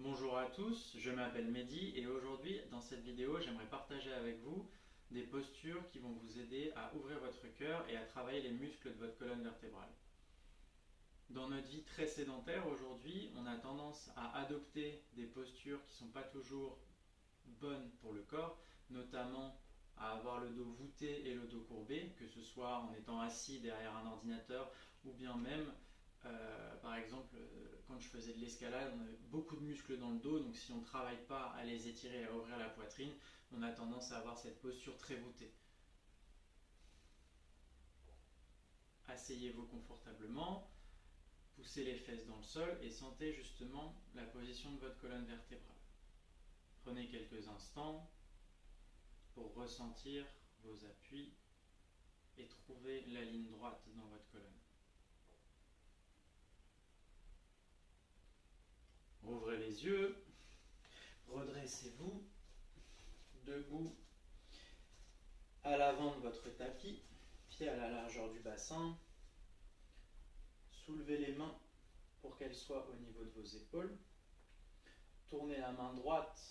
Bonjour à tous, je m'appelle Mehdi et aujourd'hui dans cette vidéo j'aimerais partager avec vous des postures qui vont vous aider à ouvrir votre cœur et à travailler les muscles de votre colonne vertébrale. Dans notre vie très sédentaire aujourd'hui, on a tendance à adopter des postures qui ne sont pas toujours bonnes pour le corps, notamment à avoir le dos voûté et le dos courbé, que ce soit en étant assis derrière un ordinateur ou bien même par exemple, quand je faisais de l'escalade, on avait beaucoup de muscles dans le dos, donc si on ne travaille pas à les étirer et à ouvrir la poitrine, on a tendance à avoir cette posture très voûtée. Asseyez-vous confortablement, poussez les fesses dans le sol et sentez justement la position de votre colonne vertébrale. Prenez quelques instants pour ressentir vos appuis et trouver la ligne droite dans votre colonne. Ouvrez les yeux, redressez-vous, debout à l'avant de votre tapis, pieds à la largeur du bassin. Soulevez les mains pour qu'elles soient au niveau de vos épaules. Tournez la main droite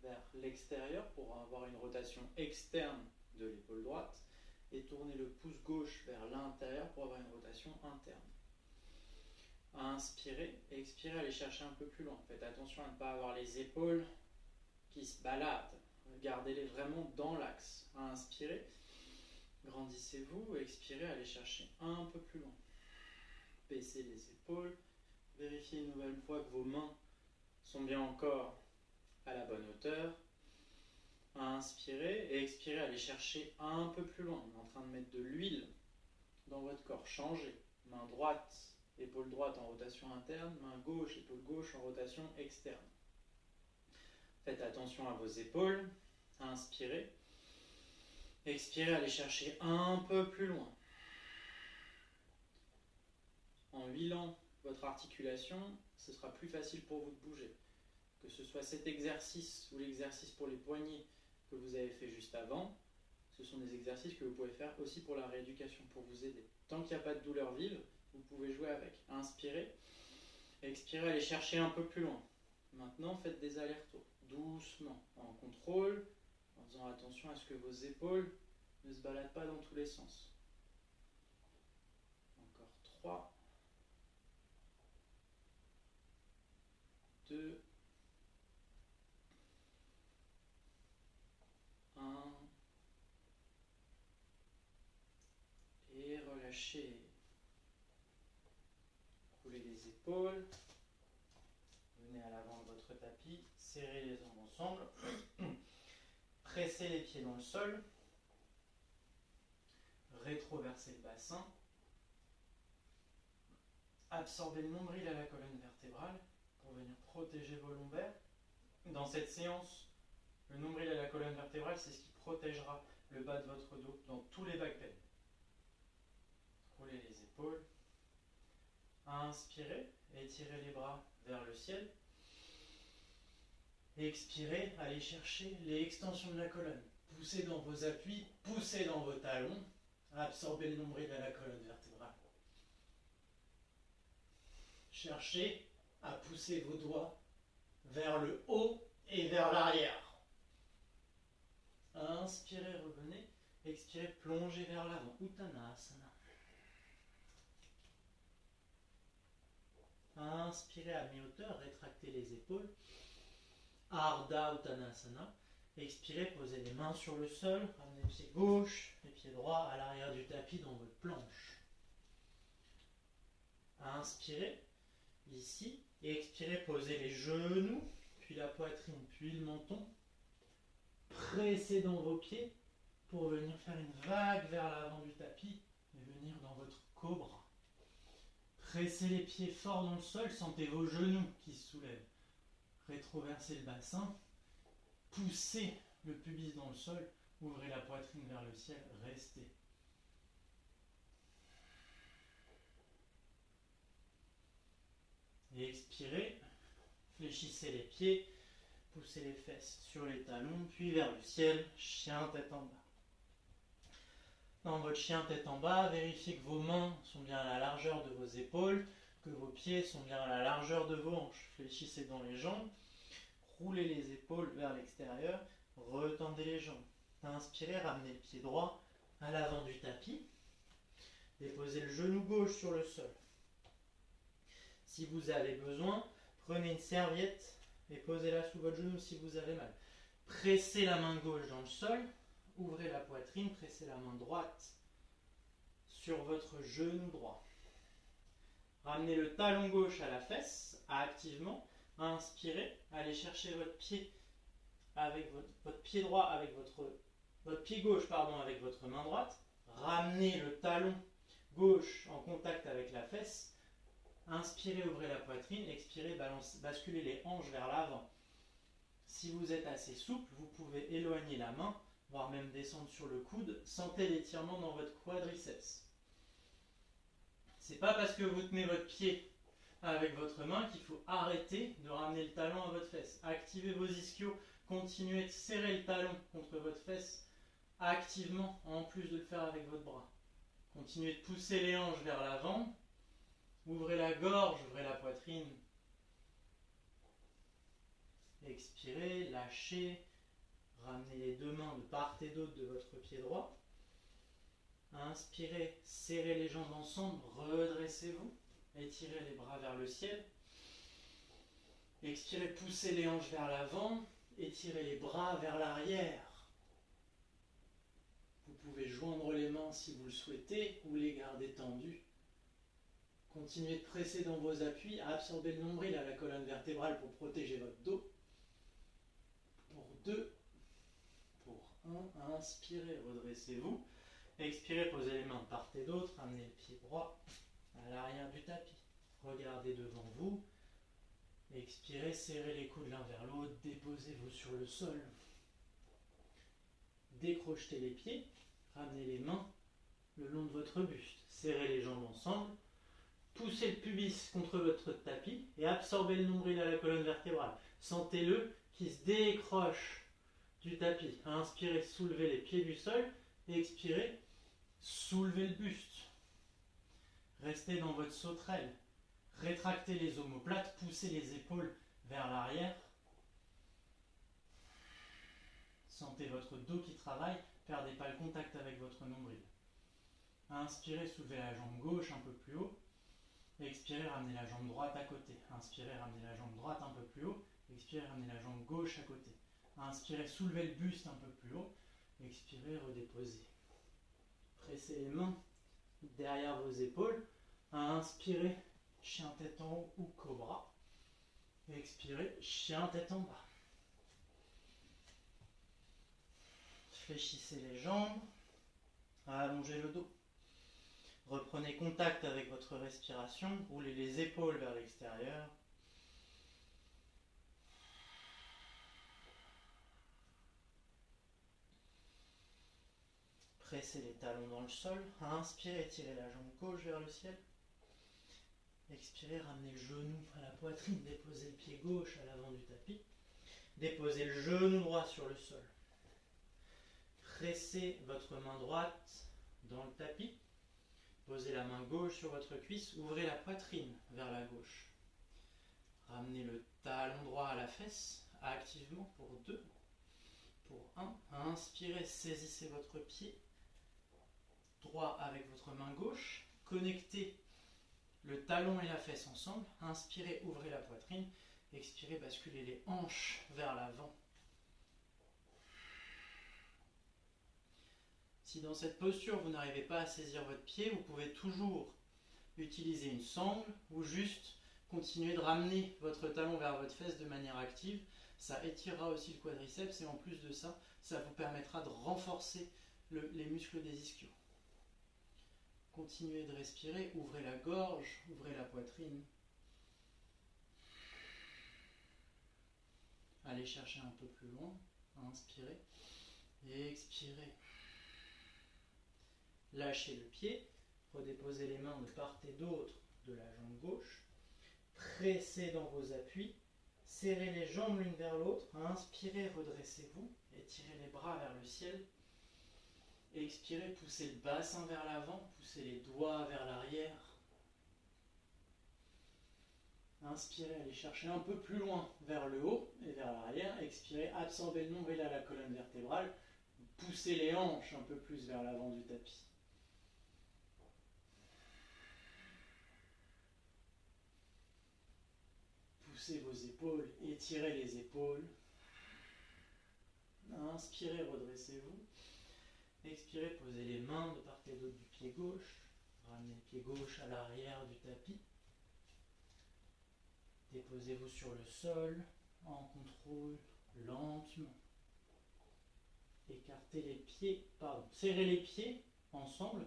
vers l'extérieur pour avoir une rotation externe de l'épaule droite et tournez le pouce gauche vers l'intérieur pour avoir une rotation interne. Inspirez et expirez, allez chercher un peu plus loin. Faites attention à ne pas avoir les épaules qui se baladent. Gardez-les vraiment dans l'axe. Inspirez, grandissez-vous, expirez, allez chercher un peu plus loin. Baissez les épaules, vérifiez une nouvelle fois que vos mains sont bien encore à la bonne hauteur. Inspirez et expirez, allez chercher un peu plus loin. On est en train de mettre de l'huile dans votre corps. Changez. Main droite, épaule droite en rotation interne, main gauche, épaule gauche en rotation externe. Faites attention à vos épaules. Inspirez. Expirez, allez chercher un peu plus loin. En huilant votre articulation, ce sera plus facile pour vous de bouger. Que ce soit cet exercice ou l'exercice pour les poignets que vous avez fait juste avant, ce sont des exercices que vous pouvez faire aussi pour la rééducation, pour vous aider. Tant qu'il n'y a pas de douleur vive, vous pouvez jouer avec. Inspirez, expirez, allez chercher un peu plus loin. Maintenant, faites des allers-retours, doucement, en contrôle, en faisant attention à ce que vos épaules ne se baladent pas dans tous les sens. Encore 3, 2, 1, et relâchez. Roulez les épaules, venez à l'avant de votre tapis, serrez les jambes ensemble, pressez les pieds dans le sol, rétroversez le bassin, absorbez le nombril à la colonne vertébrale pour venir protéger vos lombaires. Dans cette séance, le nombril à la colonne vertébrale, c'est ce qui protégera le bas de votre dos dans tous les back pain. Roulez les épaules. Inspirez, étirez les bras vers le ciel. Expirez, allez chercher les extensions de la colonne. Poussez dans vos appuis, poussez dans vos talons. Absorbez le nombril à la colonne vertébrale. Cherchez à pousser vos doigts vers le haut et vers l'arrière. Inspirez, revenez. Expirez, plongez vers l'avant. Uttanasana. Inspirez à mi-hauteur, rétractez les épaules. Ardha Uttanasana. Expirez, posez les mains sur le sol, ramenez le pied gauche, les pieds droits à l'arrière du tapis dans votre planche. Inspirez, ici, et expirez, posez les genoux, puis la poitrine, puis le menton. Pressez dans vos pieds pour venir faire une vague vers l'avant du tapis et venir dans votre cobra. Pressez les pieds fort dans le sol, sentez vos genoux qui se soulèvent. Rétroversez le bassin, poussez le pubis dans le sol, ouvrez la poitrine vers le ciel, restez. Et expirez, fléchissez les pieds, poussez les fesses sur les talons, puis vers le ciel, chien tête en bas. Dans votre chien tête en bas, vérifiez que vos mains sont bien à la largeur de vos épaules, que vos pieds sont bien à la largeur de vos hanches. Fléchissez dans les jambes, roulez les épaules vers l'extérieur, retendez les jambes. Inspirez, ramenez le pied droit à l'avant du tapis. Déposez le genou gauche sur le sol. Si vous avez besoin, prenez une serviette et posez-la sous votre genou si vous avez mal. Pressez la main gauche dans le sol, ouvrez la poitrine, pressez la main droite sur votre genou droit. Ramenez le talon gauche à la fesse, activement. Inspirez, allez chercher votre pied avec votre pied droit avec votre pied gauche avec votre main droite. Ramenez le talon gauche en contact avec la fesse. Inspirez, ouvrez la poitrine. Expirez, basculez les hanches vers l'avant. Si vous êtes assez souple, vous pouvez éloigner la main, voire même descendre sur le coude. Sentez l'étirement dans votre quadriceps. C'est pas parce que vous tenez votre pied avec votre main qu'il faut arrêter de ramener le talon à votre fesse. Activez vos ischios, continuez de serrer le talon contre votre fesse activement, en plus de le faire avec votre bras. Continuez de pousser les hanches vers l'avant. Ouvrez la gorge, ouvrez la poitrine. Expirez, lâchez. Ramenez les deux mains de part et d'autre de votre pied droit. Inspirez, serrez les jambes ensemble, redressez-vous. Étirez les bras vers le ciel. Expirez, poussez les hanches vers l'avant. Étirez les bras vers l'arrière. Vous pouvez joindre les mains si vous le souhaitez ou les garder tendues. Continuez de presser dans vos appuis, absorbez le nombril à la colonne vertébrale pour protéger votre dos. Pour 2, pour 1, inspirez, redressez-vous. Expirez, posez les mains de part et d'autre, ramenez le pied droit à l'arrière du tapis. Regardez devant vous. Expirez, serrez les coudes l'un vers l'autre, déposez-vous sur le sol. Décrochetez les pieds, ramenez les mains le long de votre buste. Serrez les jambes ensemble. Poussez le pubis contre votre tapis et absorbez le nombril à la colonne vertébrale. Sentez-le qui se décroche du tapis. Inspirez, soulevez les pieds du sol. Expirez, soulevez le buste. Restez dans votre sauterelle. Rétractez les omoplates, poussez les épaules vers l'arrière. Sentez votre dos qui travaille, perdez pas le contact avec votre nombril. Inspirez, soulevez la jambe gauche un peu plus haut. Expirez, ramenez la jambe droite à côté. Inspirez, ramenez la jambe droite un peu plus haut. Expirez, ramenez la jambe gauche à côté. Inspirez, soulevez le buste un peu plus haut. Expirez, redéposez. Pressez les mains derrière vos épaules. Inspirez, chien tête en haut ou cobra. Expirez, chien tête en bas. Fléchissez les jambes. Allongez le dos. Reprenez contact avec votre respiration, roulez les épaules vers l'extérieur. Pressez les talons dans le sol. Inspirez, tirez la jambe gauche vers le ciel. Expirez, ramenez le genou à la poitrine, déposez le pied gauche à l'avant du tapis. Déposez le genou droit sur le sol. Pressez votre main droite dans le tapis. Posez la main gauche sur votre cuisse, ouvrez la poitrine vers la gauche. Ramenez le talon droit à la fesse, activement pour 2, pour 1. Inspirez, saisissez votre pied droit avec votre main gauche. Connectez le talon et la fesse ensemble. Inspirez, ouvrez la poitrine. Expirez, basculez les hanches vers l'avant. Si dans cette posture, vous n'arrivez pas à saisir votre pied, vous pouvez toujours utiliser une sangle ou juste continuer de ramener votre talon vers votre fesse de manière active. Ça étirera aussi le quadriceps et en plus de ça, ça vous permettra de renforcer les muscles des ischios. Continuez de respirer, ouvrez la gorge, ouvrez la poitrine. Allez chercher un peu plus loin, inspirez et expirez. Lâchez le pied, redéposez les mains de part et d'autre de la jambe gauche. Pressez dans vos appuis, serrez les jambes l'une vers l'autre. Inspirez, redressez-vous, étirez les bras vers le ciel. Expirez, poussez le bassin vers l'avant, poussez les doigts vers l'arrière. Inspirez, allez chercher un peu plus loin vers le haut et vers l'arrière. Expirez, absorbez le nombril à la colonne vertébrale. Poussez les hanches un peu plus vers l'avant du tapis. Poussez vos épaules, étirez les épaules. Inspirez, redressez-vous. Expirez, posez les mains de part et d'autre du pied gauche. Ramenez le pied gauche à l'arrière du tapis. Déposez-vous sur le sol en contrôle, lentement. Écartez les pieds, serrez les pieds ensemble.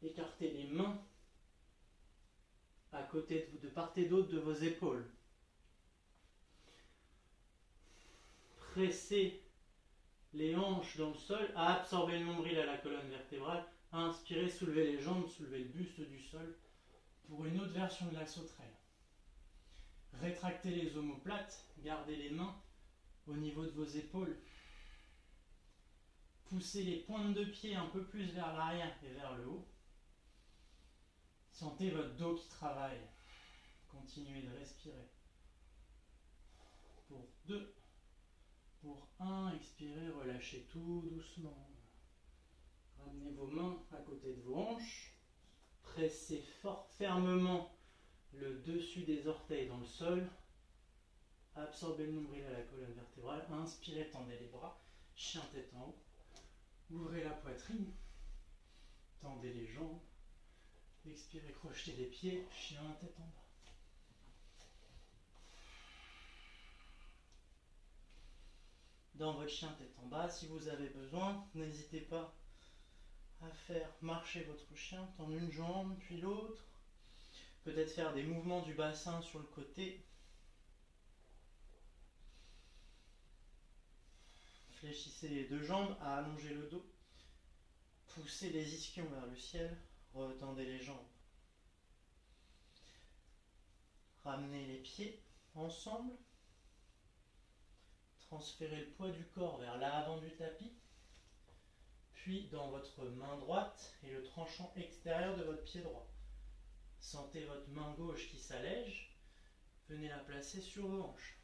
Écartez les mains à côté de vous, de part et d'autre de vos épaules. Pressez les hanches dans le sol, à absorber le nombril à la colonne vertébrale. Inspirez, soulevez les jambes, soulevez le buste du sol pour une autre version de la sauterelle. Rétractez les omoplates, gardez les mains au niveau de vos épaules. Poussez les pointes de pied un peu plus vers l'arrière et vers le haut. Sentez votre dos qui travaille. Continuez de respirer. Pour 2, pour 1, expirez, relâchez tout doucement. Ramenez vos mains à côté de vos hanches. Pressez fermement le dessus des orteils dans le sol. Absorbez le nombril à la colonne vertébrale. Inspirez, tendez les bras. Chien tête en haut. Ouvrez la poitrine. Tendez les jambes. Expirez, crochetez les pieds. Chien tête en bas. Dans votre chien tête en bas, si vous avez besoin, n'hésitez pas à faire marcher votre chien, tendre une jambe puis l'autre. Peut-être faire des mouvements du bassin sur le côté. Fléchissez les deux jambes à allonger le dos. Poussez les ischions vers le ciel. Retendez les jambes. Ramenez les pieds ensemble. Transférez le poids du corps vers l'avant du tapis. Puis dans votre main droite et le tranchant extérieur de votre pied droit. Sentez votre main gauche qui s'allège. Venez la placer sur vos hanches.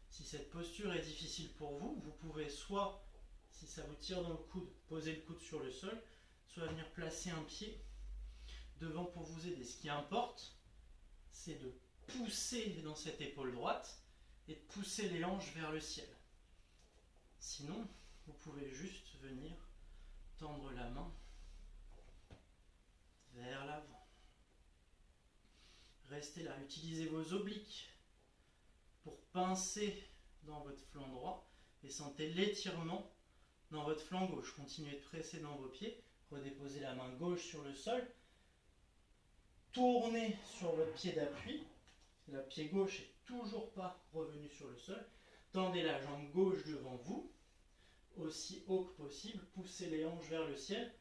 Si cette posture est difficile pour vous, vous pouvez soit, si ça vous tire dans le coude, poser le coude sur le sol, soit venir placer un pied devant pour vous aider. Ce qui importe, c'est de pousser dans cette épaule droite et de pousser les hanches vers le ciel. Sinon, vous pouvez juste venir tendre la main vers l'avant. Restez là, utilisez vos obliques pour pincer dans votre flanc droit et sentez l'étirement dans votre flanc gauche. Continuez de presser dans vos pieds, redéposez la main gauche sur le sol, tournez sur votre pied d'appui, le pied gauche n'est toujours pas revenu sur le sol, tendez la jambe gauche devant vous, aussi haut que possible, poussez les hanches vers le ciel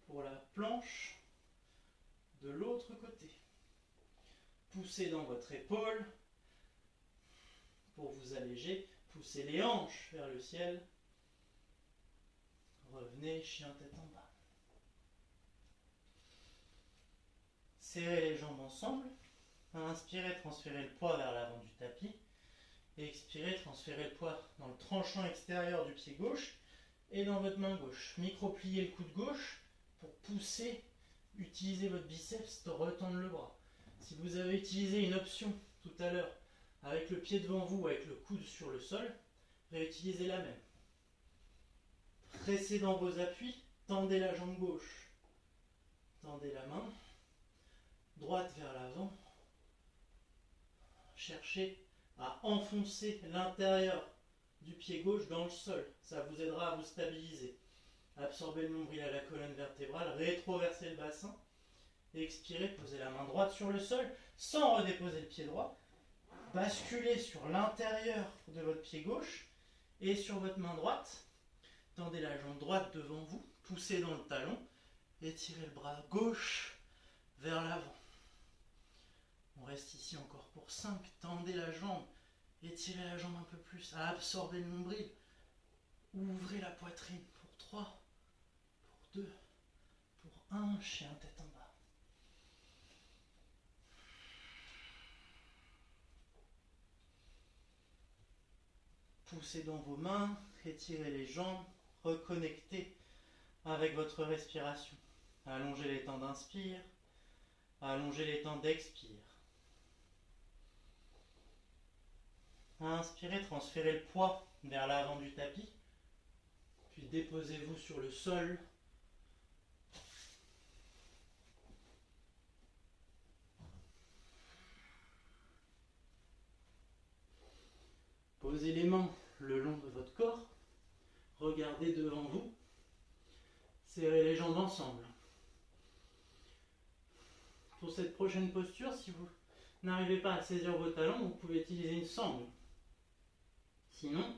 pour la planche de l'autre côté. Poussez dans votre épaule pour vous alléger, poussez les hanches vers le ciel, revenez chien tête en bas. Serrez les jambes ensemble, inspirez, transférez le poids vers l'avant du tapis, expirez, transférez le poids dans le tranchant extérieur du pied gauche et dans votre main gauche. Micro-pliez le coude gauche pour pousser, utilisez votre biceps de retendre le bras. Si vous avez utilisé une option tout à l'heure avec le pied devant vous, avec le coude sur le sol, réutilisez la même. Pressez dans vos appuis, tendez la jambe gauche, tendez la main, droite vers l'avant, cherchez à enfoncer l'intérieur du pied gauche dans le sol, ça vous aidera à vous stabiliser. Absorbez le nombril à la colonne vertébrale, rétroversez le bassin, expirez, posez la main droite sur le sol sans redéposer le pied droit. Basculez sur l'intérieur de votre pied gauche et sur votre main droite. Tendez la jambe droite devant vous, poussez dans le talon, étirez le bras gauche vers l'avant. On reste ici encore pour 5. Tendez la jambe, étirez la jambe un peu plus, absorbez le nombril. Ouvrez la poitrine pour 3, pour 2, pour 1, chien tête en bas. Poussez dans vos mains, étirez les jambes, reconnectez avec votre respiration. Allongez les temps d'inspire, allongez les temps d'expire. Inspirez, transférez le poids vers l'avant du tapis, puis déposez-vous sur le sol. Posez les mains le long de votre corps, regardez devant vous, serrez les jambes ensemble. Pour cette prochaine posture, si vous n'arrivez pas à saisir vos talons, vous pouvez utiliser une sangle. Sinon,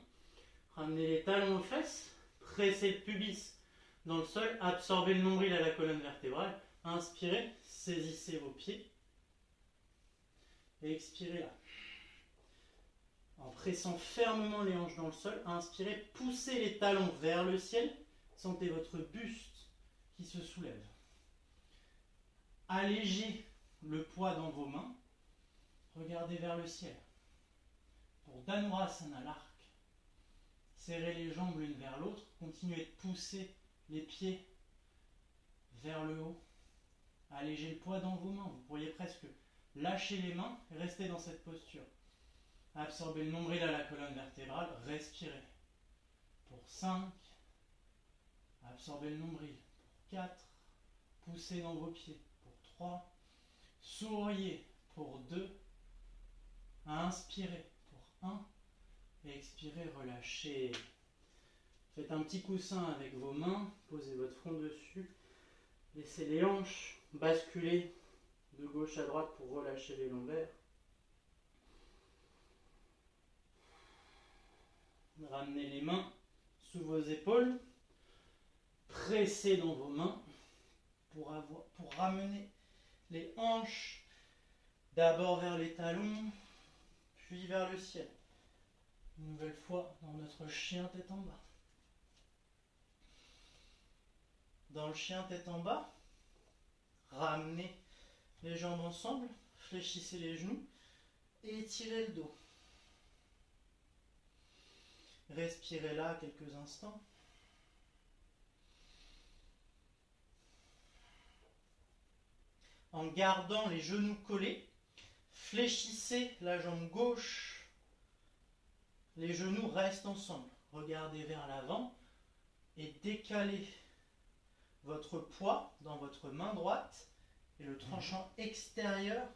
ramenez les talons aux fesses, pressez le pubis dans le sol, absorbez le nombril à la colonne vertébrale, inspirez, saisissez vos pieds et expirez là. En pressant fermement les hanches dans le sol, inspirez, poussez les talons vers le ciel, sentez votre buste qui se soulève. Allégez le poids dans vos mains, regardez vers le ciel. Pour Dhanurasana, l'arc, serrez les jambes l'une vers l'autre, continuez de pousser les pieds vers le haut. Allégez le poids dans vos mains, vous pourriez presque lâcher les mains et rester dans cette posture. Absorbez le nombril à la colonne vertébrale, respirez. Pour 5, absorbez le nombril. Pour 4, poussez dans vos pieds. Pour 3, souriez. Pour 2, inspirez. Pour 1, et expirez, relâchez. Faites un petit coussin avec vos mains, posez votre front dessus. Laissez les hanches basculer de gauche à droite pour relâcher les lombaires. Ramenez les mains sous vos épaules, pressez dans vos mains pour ramener les hanches d'abord vers les talons, puis vers le ciel. Une nouvelle fois dans notre chien tête en bas. Dans le chien tête en bas, ramenez les jambes ensemble, fléchissez les genoux et étirez le dos. Respirez là quelques instants. En gardant les genoux collés, fléchissez la jambe gauche. Les genoux restent ensemble. Regardez vers l'avant et décalez votre poids dans votre main droite et le tranchant extérieur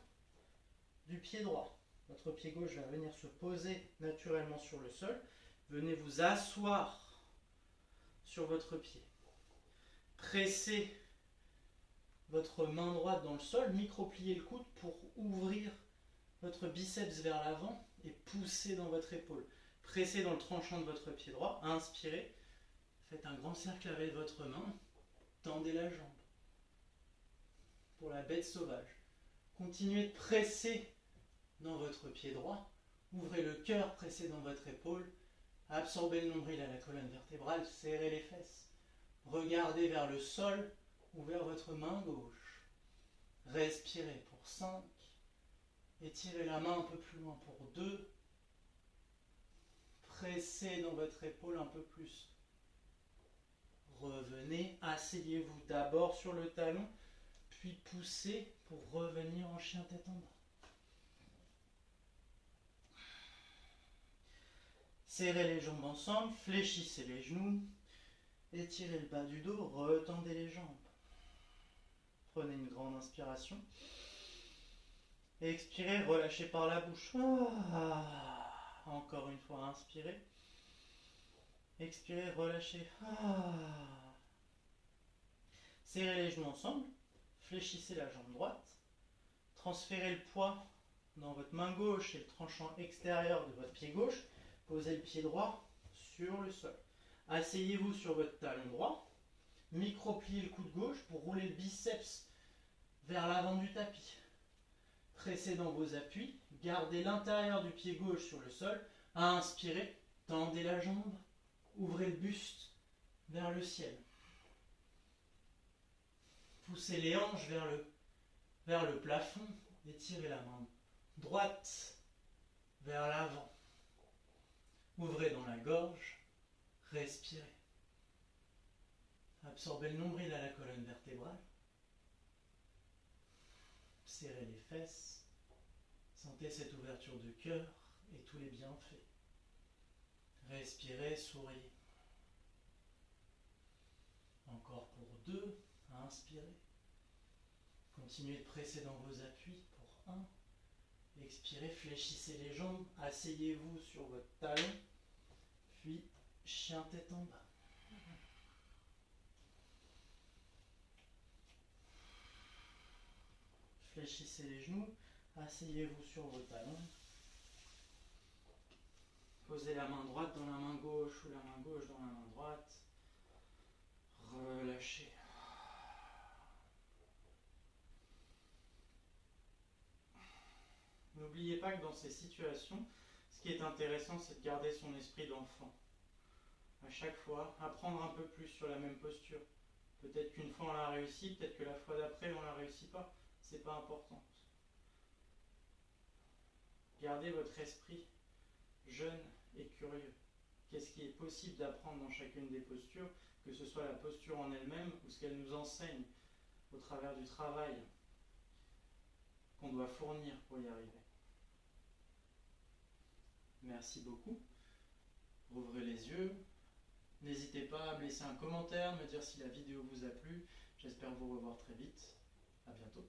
du pied droit. Votre pied gauche va venir se poser naturellement sur le sol. Venez vous asseoir sur votre pied. Pressez votre main droite dans le sol, micro-pliez le coude pour ouvrir votre biceps vers l'avant et poussez dans votre épaule. Pressez dans le tranchant de votre pied droit, inspirez, faites un grand cercle avec votre main, tendez la jambe pour la bête sauvage. Continuez de presser dans votre pied droit, ouvrez le cœur, pressez dans votre épaule. Absorbez le nombril à la colonne vertébrale, serrez les fesses. Regardez vers le sol ou vers votre main gauche. Respirez pour 5. Étirez la main un peu plus loin pour 2. Pressez dans votre épaule un peu plus. Revenez, asseyez-vous d'abord sur le talon, puis poussez pour revenir en chien tête en bas. Serrez les jambes ensemble, fléchissez les genoux, étirez le bas du dos, retendez les jambes. Prenez une grande inspiration. Expirez, relâchez par la bouche. Encore une fois, inspirez. Expirez, relâchez. Serrez les genoux ensemble, fléchissez la jambe droite. Transférez le poids dans votre main gauche et le tranchant extérieur de votre pied gauche. Posez le pied droit sur le sol. Asseyez-vous sur votre talon droit. Micro-pliez le coude gauche pour rouler le biceps vers l'avant du tapis. Pressez dans vos appuis. Gardez l'intérieur du pied gauche sur le sol. Inspirez. Tendez la jambe. Ouvrez le buste vers le ciel. Poussez les hanches vers le plafond. Étirez la main droite vers l'avant. Ouvrez dans la gorge, respirez. Absorbez le nombril à la colonne vertébrale. Serrez les fesses. Sentez cette ouverture de cœur et tous les bienfaits. Respirez, souriez. Encore pour 2, inspirez. Continuez de presser dans vos appuis pour 1. Expirez, fléchissez les jambes, asseyez-vous sur votre talon, puis chien tête en bas. Fléchissez les genoux, asseyez-vous sur vos talons. Posez la main droite dans la main gauche ou la main gauche dans la main droite. Relâchez. N'oubliez pas que dans ces situations, ce qui est intéressant, c'est de garder son esprit d'enfant. À chaque fois, apprendre un peu plus sur la même posture. Peut-être qu'une fois on l'a réussi, peut-être que la fois d'après on ne la réussit pas. C'est pas important. Gardez votre esprit jeune et curieux. Qu'est-ce qui est possible d'apprendre dans chacune des postures, que ce soit la posture en elle-même ou ce qu'elle nous enseigne au travers du travail qu'on doit fournir pour y arriver. Merci beaucoup. Rouvrez les yeux. N'hésitez pas à me laisser un commentaire, me dire si la vidéo vous a plu. J'espère vous revoir très vite. À bientôt.